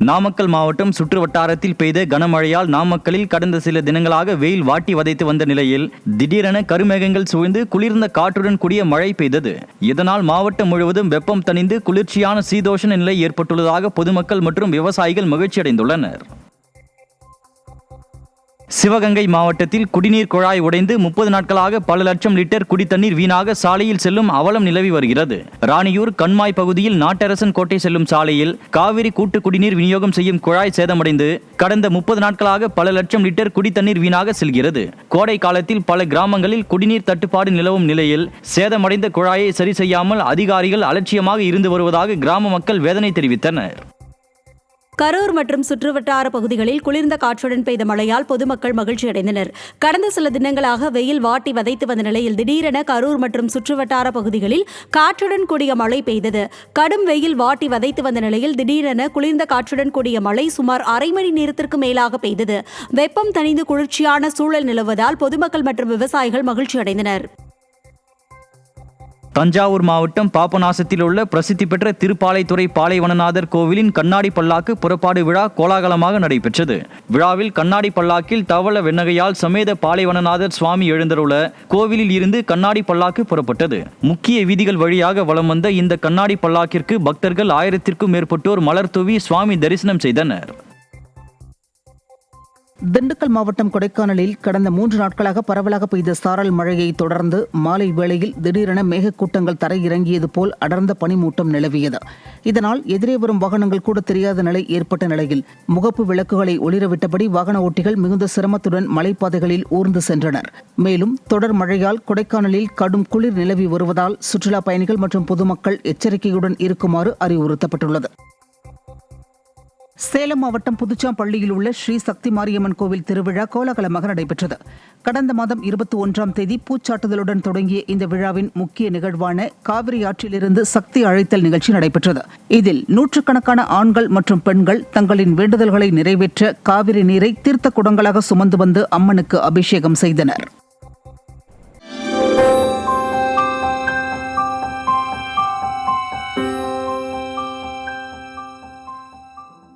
நாமக்கல் மாவட்டம் சுற்று வட்டாரத்தில் பெய்த கனமழையால் நாமக்கலில் கடந்த சில தினங்களாக வெயில் வாட்டி வதைத்து வந்த நிலையில் திடீரென கருமேகங்கள் சூழ்ந்து குளிர்ந்த காற்றுடன் கூடிய மழை பெய்தது. இதனால் மாவட்டம் முழுவதும் வெப்பம் தணிந்து குளிர்ச்சியான சீதோஷண நிலை ஏற்பட்டுள்ளதாக பொதுமக்கள் மற்றும் விவசாயிகள் மகிழ்ச்சியடைந்துள்ளனர். சிவகங்கை மாவட்டத்தில் குடிநீர் குழாய் உடைந்து 30 நாட்களாக பல லட்சம் லிட்டர் குடித்தண்ணீர் வீணாக சாலையில் செல்லும் அவலம் நிலவி வருகிறது. ராணியூர் கண்மாய் பகுதியில் நாட்டரசன் கோட்டை செல்லும் சாலையில் காவிரி கூட்டு குடிநீர் விநியோகம் செய்யும் குழாய் சேதமடைந்து கடந்த 30 நாட்களாக பல லட்சம் லிட்டர் குடித்தண்ணீர் வீணாக செல்கிறது. கோடை காலத்தில் பல கிராமங்களில் குடிநீர் தட்டுப்பாடு நிலவும் நிலையில் சேதமடைந்த குழாயை சரி செய்யாமல் அதிகாரிகள் அலட்சியமாக இருந்து வருவதாக கிராம மக்கள் வேதனை தெரிவித்தனர். கரூர் மற்றும் சுற்றுவட்டார பகுதிகளில் குளிர்ந்த காற்றுடன் பெய்த மழையால் பொதுமக்கள் மகிழ்ச்சியடைந்தனர். கடந்த சில தினங்களாக வெயில் வாட்டி வதைத்து வந்த நிலையில் திடீரென கரூர் மற்றும் சுற்றுவட்டார பகுதிகளில் காற்றுடன் கூடிய மழை பெய்தது. கடும் வெயில் வாட்டி வதைத்து வந்த நிலையில் திடீரென குளிர்ந்த காற்றுடன் கூடிய மழை சுமார் அரை மணி நேரத்திற்கு மேலாக பெய்தது. வெப்பம் தணிந்து குளிர்ச்சியான சூழல் நிலவுவதால் பொதுமக்கள் மற்றும் விவசாயிகள் மகிழ்ச்சியடைந்தனர். தஞ்சாவூர் மாவட்டம் பாபநாசத்தில் உள்ள பிரசித்தி பெற்ற திருப்பாலைத்துறை பாலைவனநாதர் கோவிலின் கண்ணாடி பல்லாக்கு புறப்பாடு விழா கோலாகலமாக நடைபெற்றது. விழாவில் கண்ணாடி பல்லாக்கில் தவள வெண்ணகையால் சமேத பாலைவனநாதர் சுவாமி எழுந்தருள கோவிலில் இருந்து கண்ணாடி பல்லாக்கு புறப்பட்டது. முக்கிய வீதிகள் வழியாக வலம் வந்த இந்த கண்ணாடி பல்லாக்கிற்கு பக்தர்கள் 1000க்கும் மேற்பட்டோர் மலர் தூவி சுவாமி தரிசனம் செய்தனர். திண்டுக்கல் மாவட்டம் கொடைக்கானலில் கடந்த 3 நாட்களாக பரவலாக பெய்த சாரல் மழையை தொடர்ந்து மாலை வேளையில் திடீரென மேகக்கூட்டங்கள் தரையிறங்கியது போல் அடர்ந்த பனிமூட்டம் நிலவியது. இதனால் எதிரே வரும் வாகனங்கள் கூட தெரியாத நிலை ஏற்பட்ட நிலையில் முகப்பு விளக்குகளை ஒளிரவிட்டபடி வாகன ஓட்டிகள் மிகுந்த சிரமத்துடன் மலைப்பாதைகளில் ஊர்ந்து சென்றனர். மேலும் தொடர் மழையால் கொடைக்கானலில் கடும் குளிர் நிலவி வருவதால் சுற்றுலா பயணிகள் மற்றும் பொதுமக்கள் எச்சரிக்கையுடன் இருக்குமாறு அறிவுறுத்தப்பட்டுள்ளது. சேலம் மாவட்டம் புதுச்சாம்பள்ளியில் உள்ள ஸ்ரீ சக்தி மாரியம்மன் கோவில் திருவிழா கோலாகலமாக நடைபெற்றது. கடந்த மாதம் 21ஆம் தேதி பூச்சாட்டுதலுடன் தொடங்கிய இந்த விழாவின் முக்கிய நிகழ்வான காவிரி ஆற்றிலிருந்து சக்தி அழைத்தல் நிகழ்ச்சி நடைபெற்றது. இதில் நூற்றுக்கணக்கான ஆண்கள் மற்றும் பெண்கள் தங்களின் வேண்டுதல்களை நிறைவேற்ற காவிரி நீரை தீர்த்த குடங்களாக சுமந்து வந்து அம்மனுக்கு அபிஷேகம் செய்தனர்.